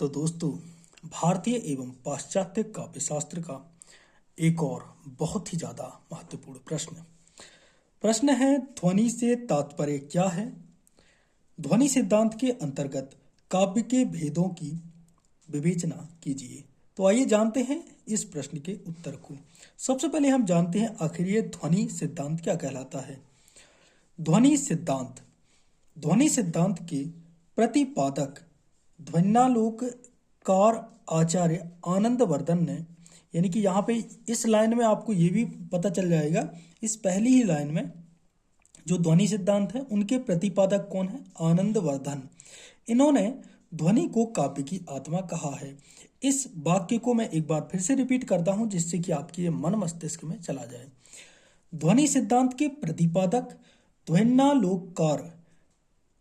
तो दोस्तों, भारतीय एवं पाश्चात्य काव्यशास्त्र का एक और बहुत ही ज्यादा महत्वपूर्ण प्रश्न है, ध्वनि से तात्पर्य क्या है। ध्वनि सिद्धांत के अंतर्गत काव्य के भेदों की विवेचना कीजिए। तो आइए जानते हैं इस प्रश्न के उत्तर को। सबसे पहले हम जानते हैं आखिर ये ध्वनि सिद्धांत क्या कहलाता है। ध्वनि सिद्धांत के प्रतिपादक ध्वन्यालोककार आचार्य आनंदवर्धन ने, यानी कि यहाँ पे इस लाइन में आपको ये भी पता चल जाएगा, इस पहली ही लाइन में जो ध्वनि सिद्धांत है उनके प्रतिपादक कौन है, आनंदवर्धन। इन्होंने ध्वनि को काव्य की आत्मा कहा है। इस वाक्य को मैं एक बार फिर से रिपीट करता हूं जिससे कि आपके मन मस्तिष्क में चला जाए। ध्वनि सिद्धांत के प्रतिपादक ध्वन्यालोककार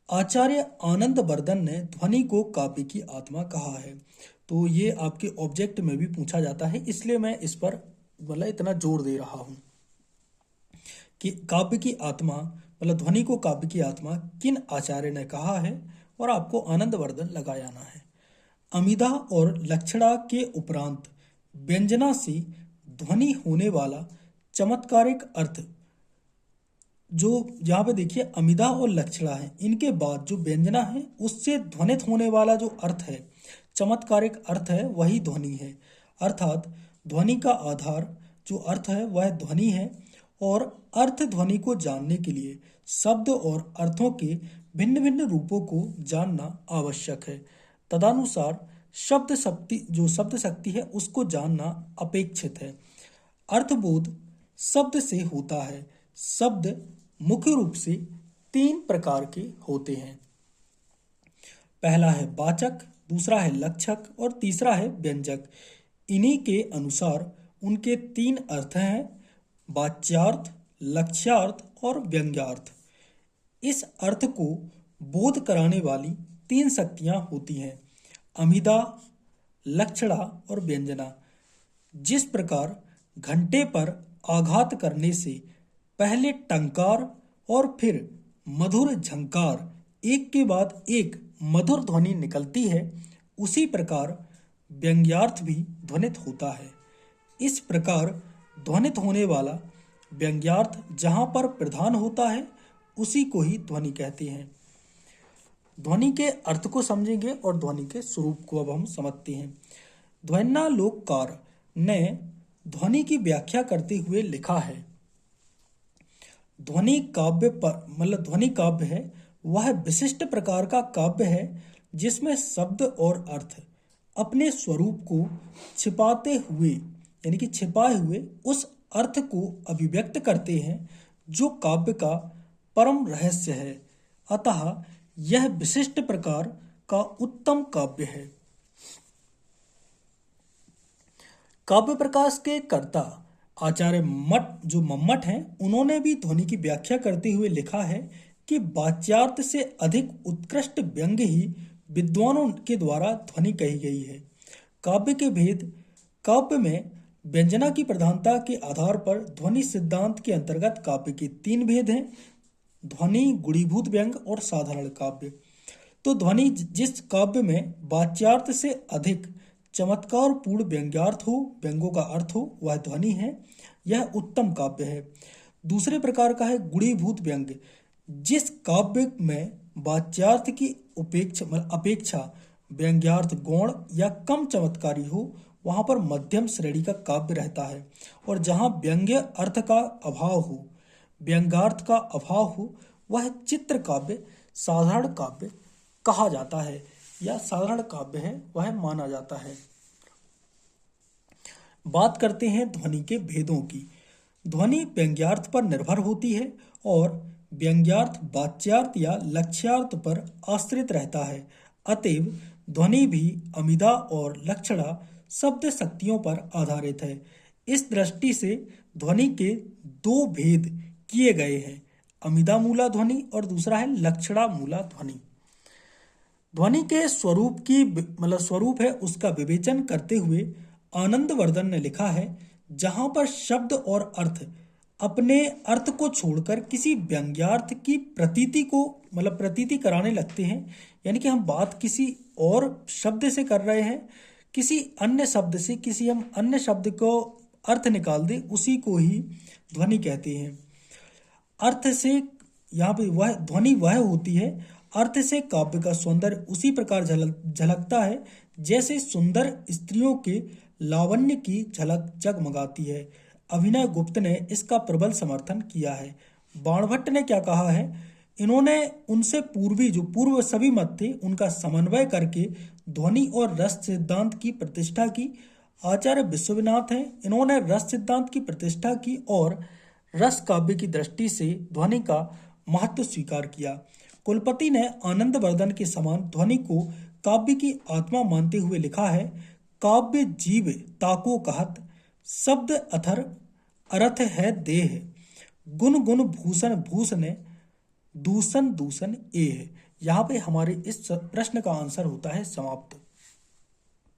आचार्य आनंदवर्धन ने ध्वनि को काव्य की आत्मा कहा है। तो ये आपके ऑब्जेक्ट में भी पूछा जाता है, इसलिए मैं इस पर इतना जोर दे रहा हूं कि काव्य की आत्मा ध्वनि को काव्य की आत्मा किन आचार्य ने कहा है, और आपको आनंदवर्धन लगा जाना है। अमिदा और लक्षणा के उपरांत व्यंजना से ध्वनि होने वाला चमत्कारिक अर्थ, जो यहाँ पे देखिए अमिदा और लक्षणा है, इनके बाद जो व्यंजना है उससे ध्वनित होने वाला जो अर्थ है, चमत्कारिक अर्थ है, वही ध्वनि है। अर्थात ध्वनि का आधार जो अर्थ है वह ध्वनि है, और अर्थ ध्वनि को जानने के लिए शब्द और अर्थों के भिन्न भिन्न रूपों को जानना आवश्यक है। तदनुसार शब्द शक्ति है उसको जानना अपेक्षित है। अर्थबोध शब्द से होता है। शब्द मुख्य रूप से 3 प्रकार के होते हैं। पहला है वाचक, दूसरा है लक्षक और तीसरा है व्यंजक। इन्हीं के अनुसार उनके 3 अर्थ हैं, वाच्यार्थ, लक्ष्यार्थ और व्यंग्यार्थ। इस अर्थ को बोध कराने वाली 3 शक्तियां होती हैं, अमिदा, लक्षणा और व्यंजना। जिस प्रकार घंटे पर आघात करने से पहले टंकार और फिर मधुर झंकार, एक के बाद एक मधुर ध्वनि निकलती है, उसी प्रकार व्यंग्यार्थ भी ध्वनित होता है। इस प्रकार ध्वनित होने वाला व्यंग्यार्थ जहाँ पर प्रधान होता है उसी को ही ध्वनि कहते हैं। ध्वनि के अर्थ को समझेंगे और ध्वनि के स्वरूप को अब हम समझते हैं। ध्वन्यालोककार ने ध्वनि की व्याख्या करते हुए लिखा है, ध्वनि काव्य है वह विशिष्ट प्रकार का काव्य है जिसमें शब्द और अर्थ अपने स्वरूप को छिपाए हुए उस अर्थ को अभिव्यक्त करते हैं जो काव्य का परम रहस्य है। अतः यह विशिष्ट प्रकार का उत्तम काव्य है। काव्य प्रकाश के कर्ता आचार्य मम्मट हैं, उन्होंने भी ध्वनि की व्याख्या करते हुए लिखा है कि वाच्यार्थ से अधिक उत्कृष्ट व्यंग ही विद्वानों के द्वारा ध्वनि कही गई है। काव्य के भेद। काव्य में व्यंजना की प्रधानता के आधार पर ध्वनि सिद्धांत के अंतर्गत काव्य के 3 भेद हैं, ध्वनि, गुणीभूत व्यंग और साधारण काव्य। तो ध्वनि जिस काव्य में वाच्यार्थ से अधिक चमत्कार पूर्ण व्यंग्यार्थ हो, व्यंगों का अर्थ हो, वह ध्वनि है, यह उत्तम काव्य है। दूसरे प्रकार का है गुणीभूत व्यंग। जिस काव्य में वाच्यार्थ की अपेक्षा व्यंग्यार्थ गौण या कम चमत्कारी हो, वहां पर मध्यम श्रेणी का काव्य रहता है, और जहां व्यंग्य अर्थ का अभाव हो, व्यंग्यार्थ का अभाव हो, वह चित्र काव्य, साधारण काव्य कहा जाता है, या साधारण काव्य है वह माना जाता है। बात करते हैं ध्वनि के भेदों की। ध्वनि व्यंग्यार्थ पर निर्भर होती है और व्यंग्यार्थ वाच्यार्थ या लक्ष्यार्थ पर आश्रित रहता है। अतएव ध्वनि भी अमिदा और लक्षणा शब्द शक्तियों पर आधारित है। इस दृष्टि से ध्वनि के 2 भेद किए गए हैं, अमिदा मूला ध्वनि और दूसरा है लक्षणा मूला ध्वनि। ध्वनि के स्वरूप है उसका विवेचन करते हुए आनंदवर्धन ने लिखा है, जहां पर शब्द और अर्थ अपने अर्थ को छोड़कर किसी व्यंग्यार्थ की प्रतीति कराने लगते हैं, यानी कि हम बात किसी और शब्द से कर रहे हैं, किसी अन्य शब्द से किसी हम अन्य शब्द को अर्थ निकाल दे, उसी को ही ध्वनि कहते हैं। अर्थ से यहाँ पे वह ध्वनि वह होती है, अर्थ से काव्य का सौंदर्य उसी प्रकार झलकता है जैसे सुंदर स्त्रियों के लावण्य की झलक जगमगाती है। अभिनव गुप्त ने इसका प्रबल समर्थन किया है। बाणभट्ट ने क्या कहा है, इन्होंने उनसे पूर्व सभी मत थे उनका समन्वय करके ध्वनि और रस सिद्धांत की प्रतिष्ठा की। आचार्य विश्वनाथ हैं, इन्होंने रस सिद्धांत की प्रतिष्ठा की और रस काव्य की दृष्टि से ध्वनि का महत्व स्वीकार किया। कुलपति ने आनंदवर्धन के समान ध्वनि को काव्य की आत्मा मानते हुए लिखा है, काव्य जीव ताको कहत, शब्द अथर अर्थ है देह, गुण गुण भूषण भूषण दूषण दूषण ए है। यहाँ पे हमारे इस प्रश्न का आंसर होता है समाप्त।